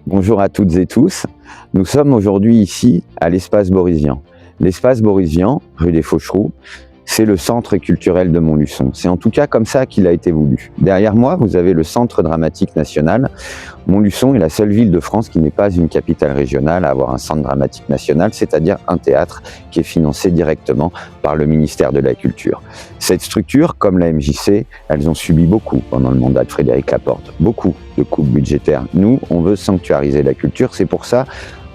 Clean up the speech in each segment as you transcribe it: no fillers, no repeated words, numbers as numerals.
Bonjour à toutes et tous. Nous sommes aujourd'hui ici à l'espace Borisien. L'espace Borisien, rue des Faucheroux, c'est le centre culturel de Montluçon. C'est en tout cas comme ça qu'il a été voulu. Derrière moi, vous avez le Centre dramatique national. Montluçon est la seule ville de France qui n'est pas une capitale régionale à avoir un centre dramatique national, c'est-à-dire un théâtre qui est financé directement par le ministère de la Culture. Cette structure, comme la MJC, elles ont subi beaucoup pendant le mandat de Frédéric Laporte, beaucoup de coupes budgétaires. Nous, on veut sanctuariser la culture, c'est pour ça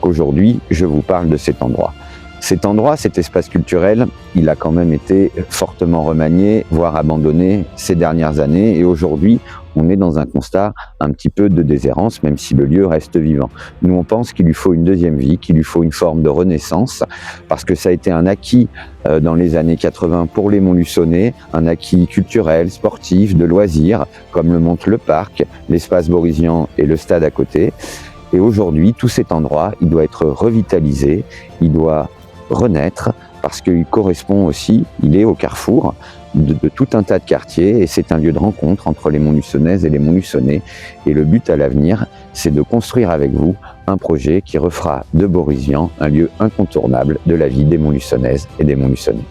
qu'aujourd'hui, je vous parle de cet endroit. Cet endroit, cet espace culturel, il a quand même été fortement remanié, voire abandonné ces dernières années. Et aujourd'hui, on est dans un constat un petit peu de déshérence, même si le lieu reste vivant. Nous, on pense qu'il lui faut une deuxième vie, qu'il lui faut une forme de renaissance, parce que ça a été un acquis dans les années 80 pour les Montluçonnais, un acquis culturel, sportif, de loisirs, comme le montre le parc, l'espace Borisien et le stade à côté. Et aujourd'hui, tout cet endroit, il doit être revitalisé, il doit renaître, parce qu'il correspond aussi, il est au carrefour de tout un tas de quartiers, et c'est un lieu de rencontre entre les Montluçonnaises et les Montluçonnais. Et le but à l'avenir, c'est de construire avec vous un projet qui refera de Borisien un lieu incontournable de la vie des Montluçonnaises et des Montluçonnais.